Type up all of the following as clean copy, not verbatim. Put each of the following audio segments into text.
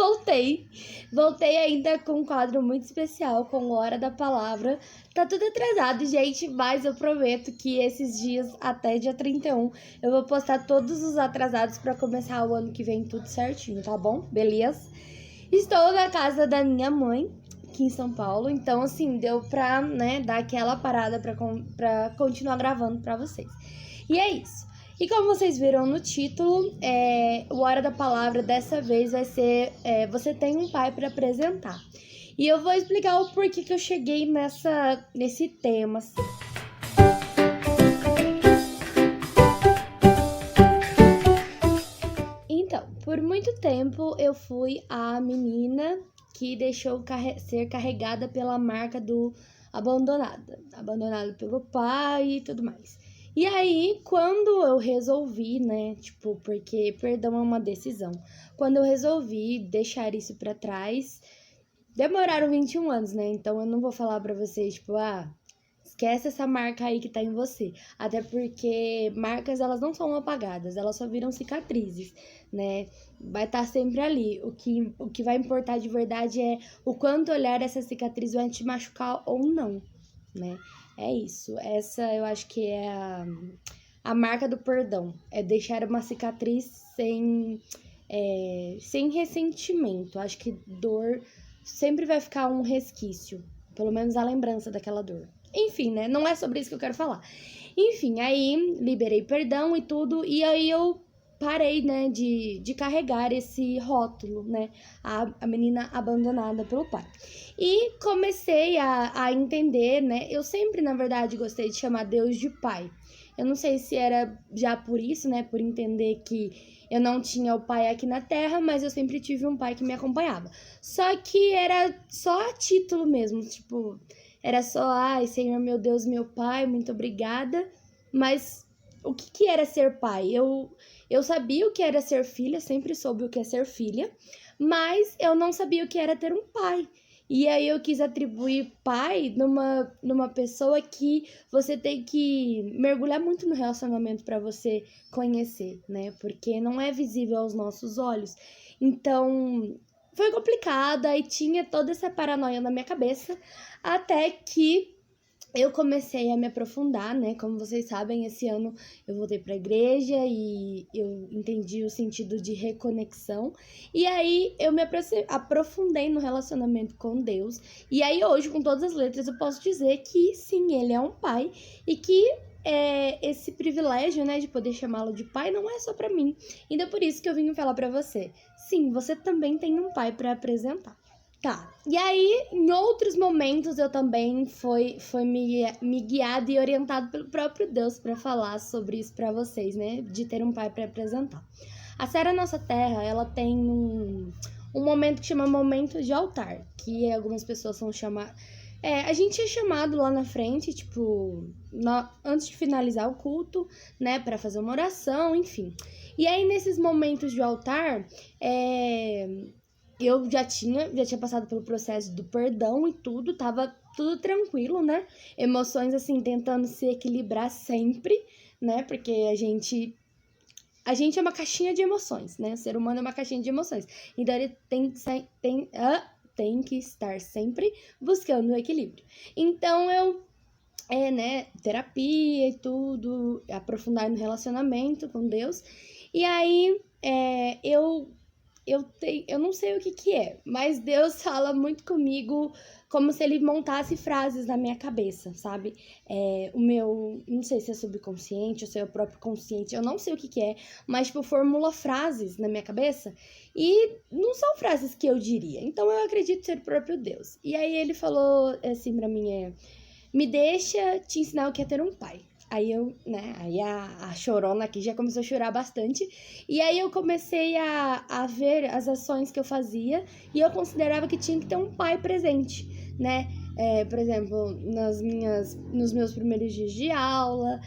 voltei. Voltei ainda com um quadro muito especial, com Hora da Palavra. Tá tudo atrasado, gente, mas eu prometo que esses dias, até dia 31, eu vou postar todos os atrasados pra começar o ano que vem tudo certinho, tá bom? Beleza? Estou na casa da minha mãe, aqui em São Paulo, então assim, deu pra, né, dar aquela parada pra continuar gravando pra vocês. E é isso. E como vocês viram no título, o Hora da Palavra dessa vez vai ser Você Tem um Pai para Apresentar. E eu vou explicar o porquê que eu cheguei nesse tema, assim. Então, por muito tempo eu fui a menina que deixou ser carregada pela marca do abandonada pelo pai e tudo mais. E aí, quando eu resolvi, né, tipo, porque perdão é uma decisão, quando eu resolvi deixar isso pra trás, demoraram 21 anos, né, então eu não vou falar pra vocês, tipo, esquece essa marca aí que tá em você, até porque marcas, elas não são apagadas, elas só viram cicatrizes, né, vai estar sempre ali, o que vai importar de verdade é o quanto olhar essa cicatriz vai te machucar ou não, né? É isso. Essa eu acho que é a marca do perdão. É deixar uma cicatriz sem ressentimento. Acho que dor sempre vai ficar um resquício. Pelo menos a lembrança daquela dor. Enfim, né? Não é sobre isso que eu quero falar. Enfim, aí liberei perdão e tudo. E aí eu parei, né, de carregar esse rótulo, né? A menina abandonada pelo pai. E comecei a entender, né? Eu sempre, na verdade, gostei de chamar Deus de pai. Eu não sei se era já por isso, né? Por entender que eu não tinha o pai aqui na Terra, mas eu sempre tive um pai que me acompanhava. Só que era só a título mesmo, tipo, era só, ai, Senhor, meu Deus, meu pai, muito obrigada. Mas o que era ser pai? Eu sabia o que era ser filha, sempre soube o que é ser filha, mas eu não sabia o que era ter um pai. E aí eu quis atribuir pai numa pessoa que você tem que mergulhar muito no relacionamento para você conhecer, né? Porque não é visível aos nossos olhos. Então, foi complicado, aí tinha toda essa paranoia na minha cabeça, até que eu comecei a me aprofundar, né? Como vocês sabem, esse ano eu voltei para a igreja e eu entendi o sentido de reconexão. E aí eu me aprofundei no relacionamento com Deus. E aí hoje, com todas as letras, eu posso dizer que sim, ele é um pai e que esse privilégio, né, de poder chamá-lo de pai não é só para mim. Então é por isso que eu vim falar para você. Sim, você também tem um pai para apresentar. Tá, e aí em outros momentos eu também fui me guiada e orientada pelo próprio Deus para falar sobre isso para vocês, né? De ter um pai para apresentar. A série Nossa Terra, ela tem um momento que chama momento de altar, que algumas pessoas são chamadas. A gente é chamado lá na frente, tipo, antes de finalizar o culto, né, para fazer uma oração, enfim. E aí nesses momentos de altar, eu já tinha passado pelo processo do perdão e tudo, tava tudo tranquilo, né? Emoções, assim, tentando se equilibrar sempre, né? Porque a gente é uma caixinha de emoções, né? O ser humano é uma caixinha de emoções. Então, ele tem que estar sempre buscando o equilíbrio. Então, né, terapia e tudo, aprofundar no relacionamento com Deus. E aí, eu não sei o que é, mas Deus fala muito comigo como se ele montasse frases na minha cabeça, sabe? Não sei se é subconsciente ou se é o próprio consciente, eu não sei o que é, mas, tipo, formula frases na minha cabeça e não são frases que eu diria. Então, eu acredito ser o próprio Deus. E aí, ele falou assim pra mim, me deixa te ensinar o que é ter um pai. Aí aí a chorona aqui já começou a chorar bastante. E aí eu comecei a ver as ações que eu fazia e eu considerava que tinha que ter um pai presente, né? Por exemplo, nos meus primeiros dias de aula,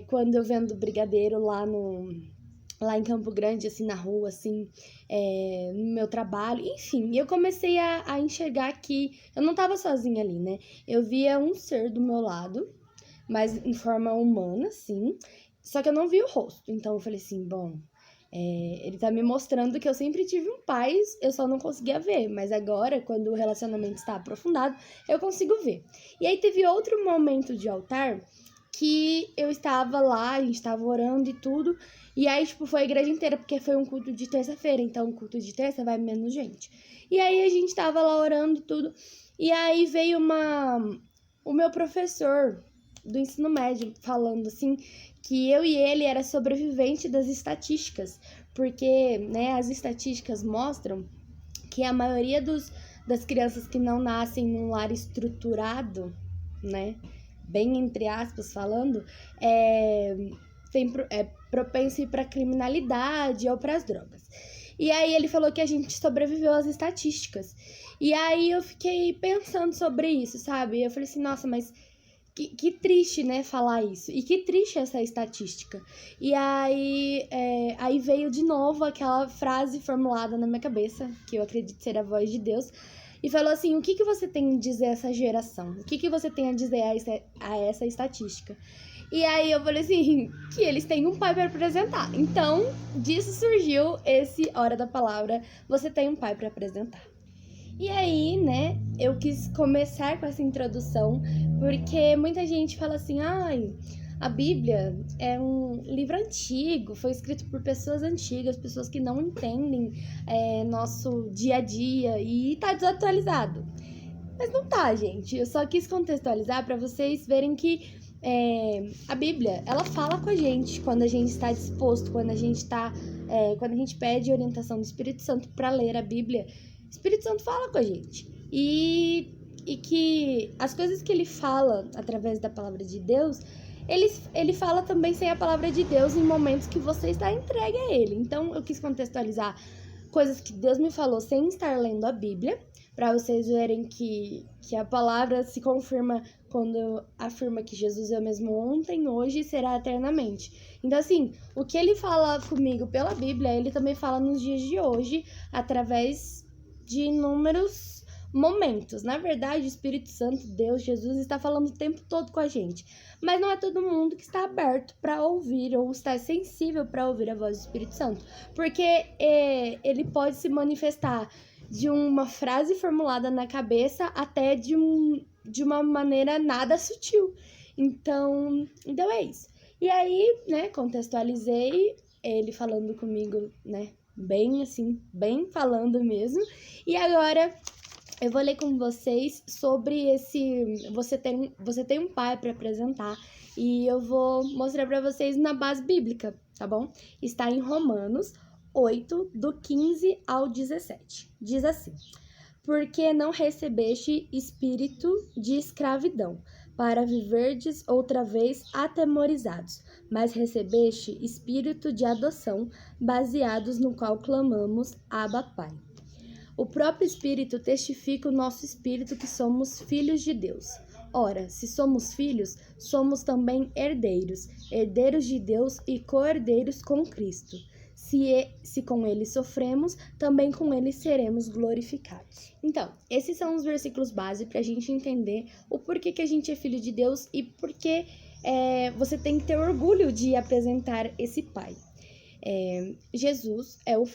quando eu vendo brigadeiro lá em Campo Grande, assim, na rua, assim, no meu trabalho, enfim, eu comecei a enxergar que eu não tava sozinha ali, né? Eu via um ser do meu lado, mas em forma humana, sim, só que eu não via o rosto. Então eu falei assim, bom, Ele tá me mostrando que eu sempre tive um pai, eu só não conseguia ver, mas agora, quando o relacionamento está aprofundado, eu consigo ver. E aí teve outro momento de altar que eu estava lá, a gente estava orando e tudo, e aí, tipo, foi a igreja inteira, porque foi um culto de terça-feira, então o culto de terça vai menos gente. E aí a gente tava lá orando e tudo, e aí veio o meu professor do ensino médio falando assim, que eu e ele era sobrevivente das estatísticas, porque, né, as estatísticas mostram que a maioria das crianças que não nascem num lar estruturado, né, bem entre aspas falando, é propenso a ir para criminalidade ou para as drogas. E aí ele falou que a gente sobreviveu às estatísticas. E aí eu fiquei pensando sobre isso, sabe? Eu falei assim, nossa, mas que triste, né, falar isso. E que triste essa estatística. E aí veio de novo aquela frase formulada na minha cabeça, que eu acredito ser a voz de Deus, e falou assim, o que você tem a dizer a essa geração? O que você tem a dizer a essa estatística? E aí eu falei assim, que eles têm um pai para apresentar. Então, disso surgiu esse Hora da Palavra, você tem um pai para apresentar. E aí, né, eu quis começar com essa introdução, porque muita gente fala assim, ai, a Bíblia é um livro antigo, foi escrito por pessoas antigas, pessoas que não entendem nosso dia a dia e tá desatualizado. Mas não tá, gente. Eu só quis contextualizar para vocês verem que a Bíblia, ela fala com a gente quando a gente está disposto, quando a gente pede orientação do Espírito Santo para ler a Bíblia. O Espírito Santo fala com a gente. E que as coisas que ele fala através da palavra de Deus, ele fala também sem a palavra de Deus em momentos que você está entregue a ele. Então, eu quis contextualizar coisas que Deus me falou sem estar lendo a Bíblia, para vocês verem que a palavra se confirma quando afirma que Jesus é o mesmo ontem, hoje e será eternamente. Então, assim, o que ele fala comigo pela Bíblia, ele também fala nos dias de hoje, através de inúmeros momentos. Na verdade, o Espírito Santo, Deus, Jesus, está falando o tempo todo com a gente. Mas não é todo mundo que está aberto para ouvir ou está sensível para ouvir a voz do Espírito Santo. Porque ele pode se manifestar de uma frase formulada na cabeça até de uma maneira nada sutil. Então é isso. E aí, né, contextualizei ele falando comigo, né, bem assim, bem falando mesmo. E agora eu vou ler com vocês sobre você tem um pai para apresentar, e eu vou mostrar para vocês na base bíblica, tá bom? Está em Romanos 8, do 15 ao 17. Diz assim: porque não recebeste espírito de escravidão, para viverdes outra vez atemorizados, mas recebeste espírito de adoção, baseados no qual clamamos, Abba, Pai. O próprio Espírito testifica o nosso espírito que somos filhos de Deus. Ora, se somos filhos, somos também herdeiros, herdeiros de Deus e co-herdeiros com Cristo. Se com ele sofremos, também com ele seremos glorificados. Então, esses são os versículos base para a gente entender o porquê que a gente é filho de Deus e porquê você tem que ter orgulho de apresentar esse Pai. Jesus é o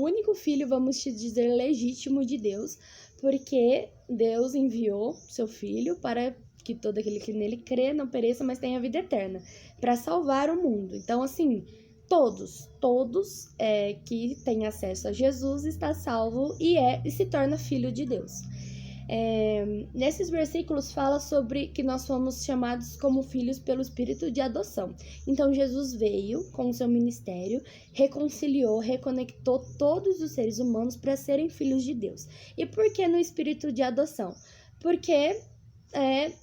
único filho, vamos te dizer, legítimo de Deus, porque Deus enviou seu filho para que todo aquele que nele crê não pereça, mas tenha vida eterna, para salvar o mundo. Então, assim, todos que têm acesso a Jesus está salvo e se torna filho de Deus. Nesses versículos fala sobre que nós fomos chamados como filhos pelo espírito de adoção. Então Jesus veio com o seu ministério, reconciliou, reconectou todos os seres humanos para serem filhos de Deus. E por que no espírito de adoção? Porque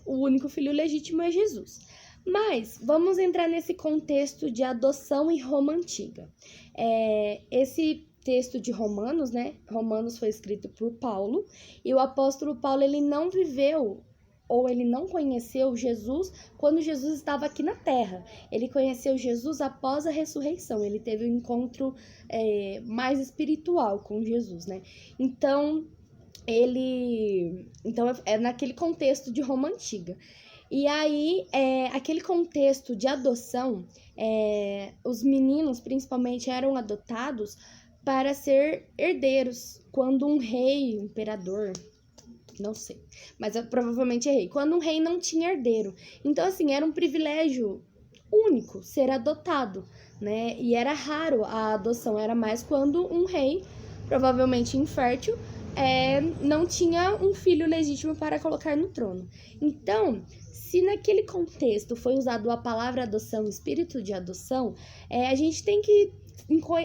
o único filho legítimo é Jesus. Mas vamos entrar nesse contexto de adoção em Roma Antiga. Esse texto de Romanos, né? Romanos foi escrito por Paulo, e o apóstolo Paulo, ele não viveu ou ele não conheceu Jesus quando Jesus estava aqui na Terra. Ele conheceu Jesus após a ressurreição. Ele teve um encontro mais espiritual com Jesus, né? Então é naquele contexto de Roma Antiga. E aí, aquele contexto de adoção, os meninos principalmente eram adotados para ser herdeiros. Quando um rei, um imperador, não sei, mas eu provavelmente errei. Quando um rei não tinha herdeiro. Então, assim, era um privilégio único ser adotado, né? E era raro a adoção, era mais quando um rei, provavelmente infértil, não tinha um filho legítimo para colocar no trono. Então, se naquele contexto foi usado a palavra adoção, espírito de adoção, a gente tem que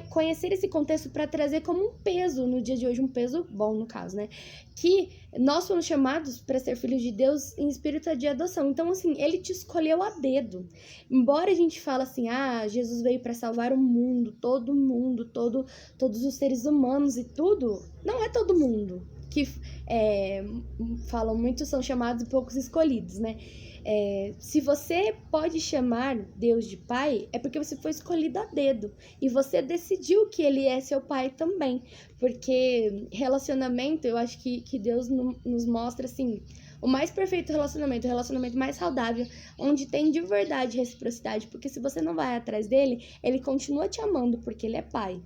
conhecer esse contexto para trazer como um peso no dia de hoje, um peso bom no caso, né? Que nós fomos chamados para ser filhos de Deus em espírito de adoção. Então, assim, ele te escolheu a dedo. Embora a gente fale assim, Jesus veio para salvar o mundo, todos os seres humanos e tudo, não é todo mundo que falam muito são chamados e poucos escolhidos, né? Se você pode chamar Deus de pai, é porque você foi escolhido a dedo. E você decidiu que ele é seu pai também. Porque relacionamento, eu acho que Deus nos mostra, assim, o mais perfeito relacionamento, o relacionamento mais saudável, onde tem de verdade reciprocidade. Porque se você não vai atrás dele, ele continua te amando, porque ele é pai.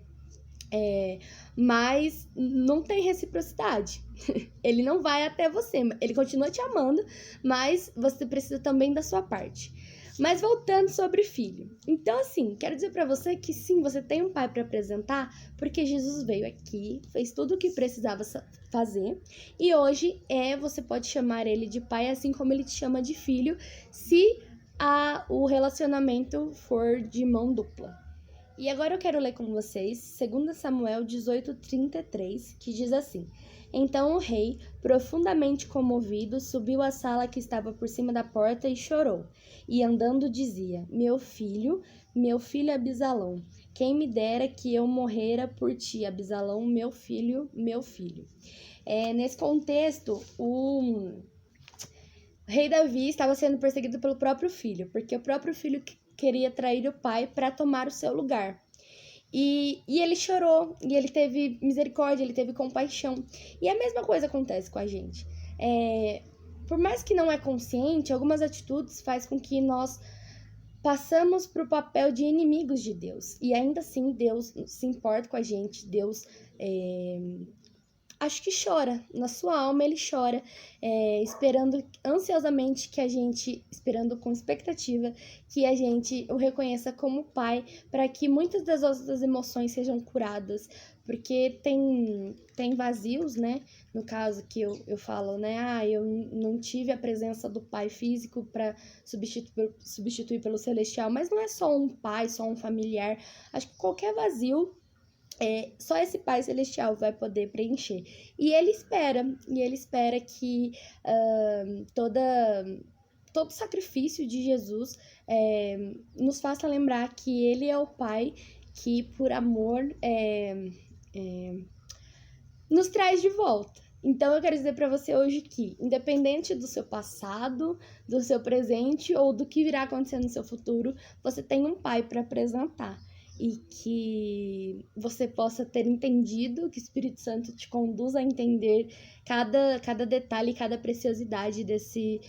Mas não tem reciprocidade. Ele não vai até você, ele continua te amando, mas você precisa também da sua parte. Mas voltando sobre filho. Então, assim, quero dizer pra você que sim, você tem um pai pra apresentar, porque Jesus veio aqui, fez tudo o que precisava fazer, e hoje você pode chamar ele de pai, assim como ele te chama de filho, se o relacionamento for de mão dupla. E agora eu quero ler com vocês 2 Samuel 18:33, que diz assim: Então o rei, profundamente comovido, subiu à sala que estava por cima da porta e chorou. E andando dizia: Meu filho Abisalão, quem me dera que eu morrera por ti, Abisalão, meu filho, meu filho. Nesse contexto, o rei Davi estava sendo perseguido pelo próprio filho, porque o próprio filho queria trair o pai para tomar o seu lugar. E ele chorou, e ele teve misericórdia, ele teve compaixão. E a mesma coisa acontece com a gente. Por mais que não é consciente, algumas atitudes fazem com que nós passamos para o papel de inimigos de Deus. E ainda assim, Deus se importa com a gente, Deus acho que chora, na sua alma ele chora, esperando ansiosamente que a gente, esperando com expectativa, que a gente o reconheça como pai, para que muitas das nossas emoções sejam curadas, porque tem vazios, né, no caso que eu falo, né, eu não tive a presença do pai físico para substituir pelo celestial, mas não é só um pai, só um familiar, acho que qualquer vazio, só esse Pai Celestial vai poder preencher. E ele espera que todo sacrifício de Jesus nos faça lembrar que ele é o Pai que, por amor, nos traz de volta. Então, eu quero dizer para você hoje que, independente do seu passado, do seu presente ou do que virá acontecer no seu futuro, você tem um Pai para apresentar. E que você possa ter entendido, que o Espírito Santo te conduza a entender cada detalhe, cada preciosidade desse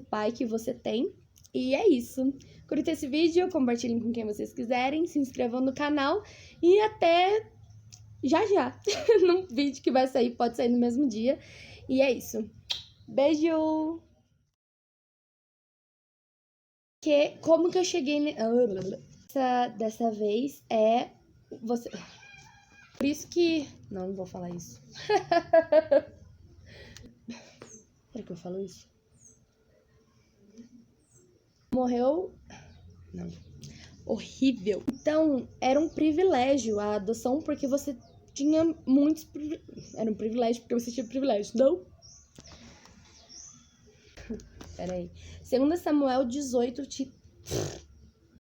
pai que você tem. E é isso. Curta esse vídeo, compartilhem com quem vocês quiserem, se inscrevam no canal e até já. Num vídeo que vai sair, pode sair no mesmo dia. E é isso. Beijo! Como que eu cheguei... Dessa vez você. Por isso que. Não vou falar isso. Será que eu falo isso? Morreu. Não. Horrível. Então, era um privilégio a adoção, porque você tinha muitos privilégios. Era um privilégio porque você tinha privilégio. Não? Peraí. 2 Samuel 18.